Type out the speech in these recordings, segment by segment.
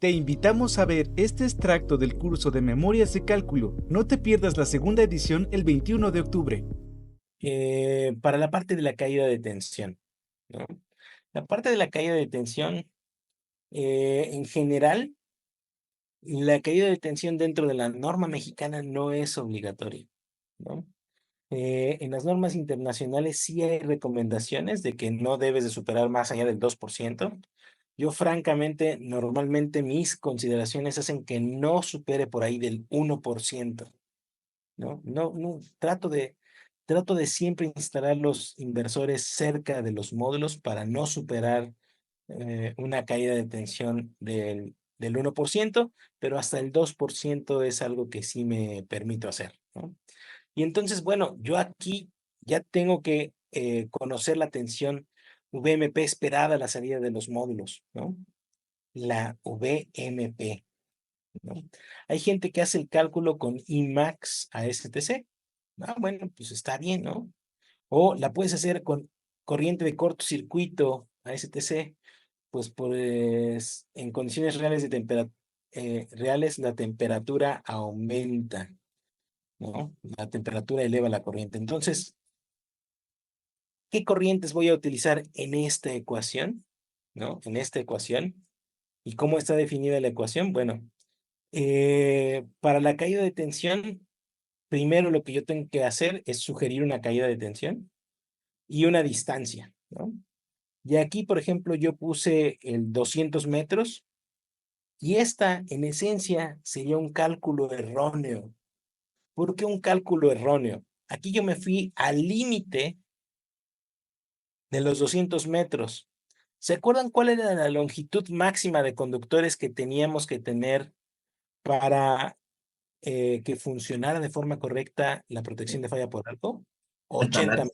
Te invitamos a ver este extracto del curso de Memorias de Cálculo. No te pierdas la segunda edición el 21 de octubre. Para la parte de la caída de tensión, ¿no? La parte de la caída de tensión, en general, la caída de tensión dentro de la norma mexicana no es obligatoria, ¿no? En las normas internacionales sí hay recomendaciones de que no debes de superar más allá del 2%. Yo francamente, normalmente mis consideraciones hacen que no supere por ahí del 1%, ¿no? No, trato de siempre instalar los inversores cerca de los módulos para no superar una caída de tensión del 1%, pero hasta el 2% es algo que sí me permito hacer, ¿no? Y entonces, bueno, yo aquí ya tengo que conocer la tensión VMP esperada a la salida de los módulos, ¿no? La VMP, ¿no? Hay gente que hace el cálculo con Imax a STC. Ah, bueno, pues está bien, ¿no? O la puedes hacer con corriente de cortocircuito a STC, pues en condiciones reales de reales la temperatura aumenta, ¿no? La temperatura eleva la corriente. Entonces, ¿qué corrientes voy a utilizar en esta ecuación? ¿No? En esta ecuación. ¿Y cómo está definida la ecuación? Bueno, para la caída de tensión, primero lo que yo tengo que hacer es sugerir una caída de tensión y una distancia, ¿no? Y aquí, por ejemplo, yo puse el 200 metros y esta, en esencia, sería un cálculo erróneo. ¿Por qué un cálculo erróneo? Aquí yo me fui al límite de los 200 metros. ¿Se acuerdan cuál era la longitud máxima de conductores que teníamos que tener para que funcionara de forma correcta la protección de falla por alto? 80,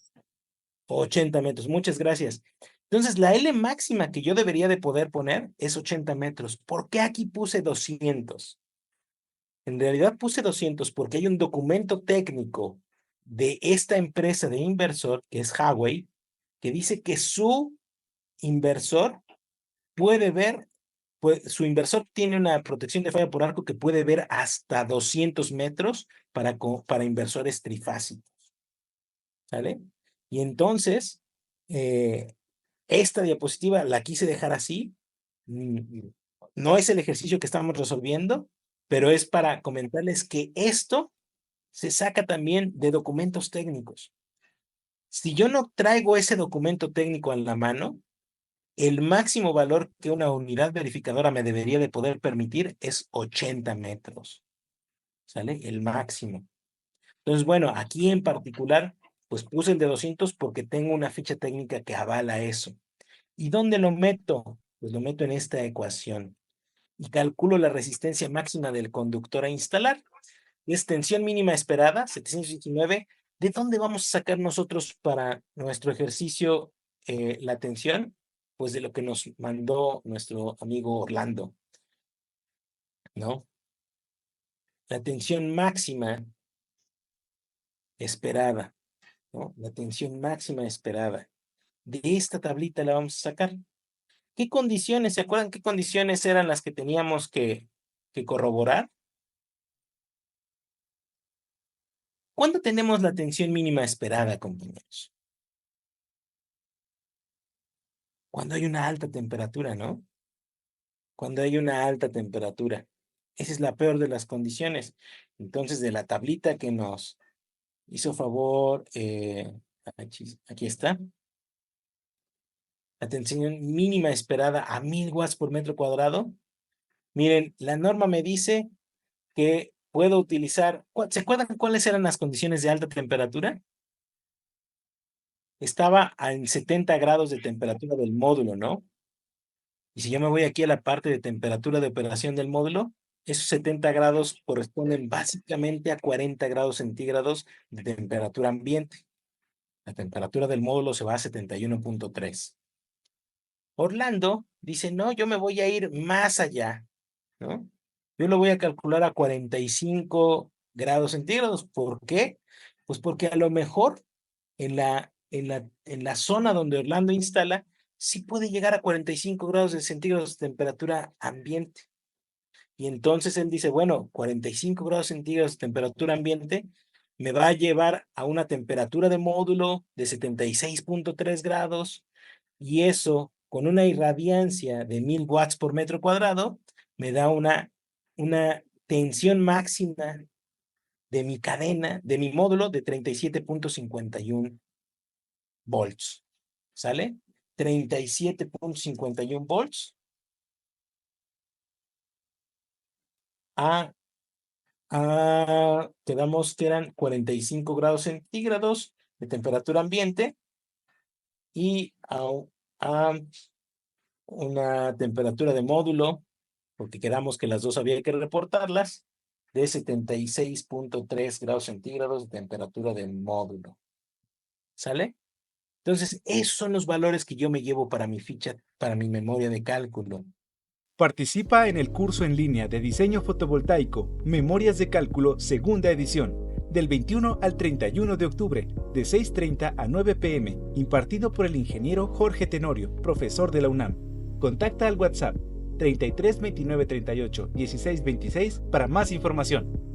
80 metros. Muchas gracias. Entonces, la L máxima que yo debería de poder poner es 80 metros. ¿Por qué aquí puse 200? En realidad puse 200 porque hay un documento técnico de esta empresa de inversor, que es Huawei, que dice que su inversor puede ver, pues, su inversor tiene una protección de falla por arco que puede ver hasta 200 metros para inversores trifásicos, ¿sale? Y entonces, eh, esta diapositiva la quise dejar así. mm, No es el ejercicio que estamos resolviendo, pero es para comentarles que esto se saca también de documentos técnicos. Si yo no traigo ese documento técnico en la mano, el máximo valor que una unidad verificadora me debería de poder permitir es 80 metros, ¿sale? El máximo. Entonces, bueno, aquí en particular, pues puse el de 200 porque tengo una ficha técnica que avala eso. ¿Y dónde lo meto? Pues lo meto en esta ecuación y calculo la resistencia máxima del conductor a instalar. Es tensión mínima esperada, 719. ¿De dónde vamos a sacar nosotros para nuestro ejercicio la tensión? Pues de lo que nos mandó nuestro amigo Orlando, ¿no? La tensión máxima esperada, ¿no? La tensión máxima esperada. De esta tablita la vamos a sacar. ¿Qué condiciones? ¿Se acuerdan qué condiciones eran las que teníamos que corroborar? ¿Cuándo tenemos la tensión mínima esperada, compañeros? Cuando hay una alta temperatura, ¿no? Cuando hay una alta temperatura. Esa es la peor de las condiciones. Entonces, de la tablita que nos hizo favor, aquí está, la tensión mínima esperada a 1000 watts por metro cuadrado. Miren, la norma me dice que puedo utilizar, ¿se acuerdan cuáles eran las condiciones de alta temperatura? Estaba en 70 grados de temperatura del módulo, ¿no? Y si yo me voy aquí a la parte de temperatura de operación del módulo, esos 70 grados corresponden básicamente a 40 grados centígrados de temperatura ambiente. La temperatura del módulo se va a 71.3. Orlando dice, no, yo me voy a ir más allá, ¿no? Yo lo voy a calcular a 45 grados centígrados. ¿Por qué? Pues porque a lo mejor en la zona donde Orlando instala, sí puede llegar a 45 grados de centígrados de temperatura ambiente. Y entonces él dice, bueno, 45 grados centígrados de temperatura ambiente me va a llevar a una temperatura de módulo de 76.3 grados, y eso con una irradiancia de 1000 watts por metro cuadrado me da una tensión máxima de mi cadena, de mi módulo, de 37.51 volts. ¿Sale? 37.51 volts quedamos que eran 45 grados centígrados de temperatura ambiente y a una temperatura de módulo, porque quedamos que las dos había que reportarlas, de 76.3 grados centígrados de temperatura de módulo. ¿Sale? Entonces, esos son los valores que yo me llevo para mi ficha, para mi memoria de cálculo. Participa en el curso en línea de diseño fotovoltaico, Memorias de Cálculo, segunda edición, del 21 al 31 de octubre, de 6:30 a 9 p.m., impartido por el ingeniero Jorge Tenorio, profesor de la UNAM. Contacta al WhatsApp 33 29 38 16 26 para más información.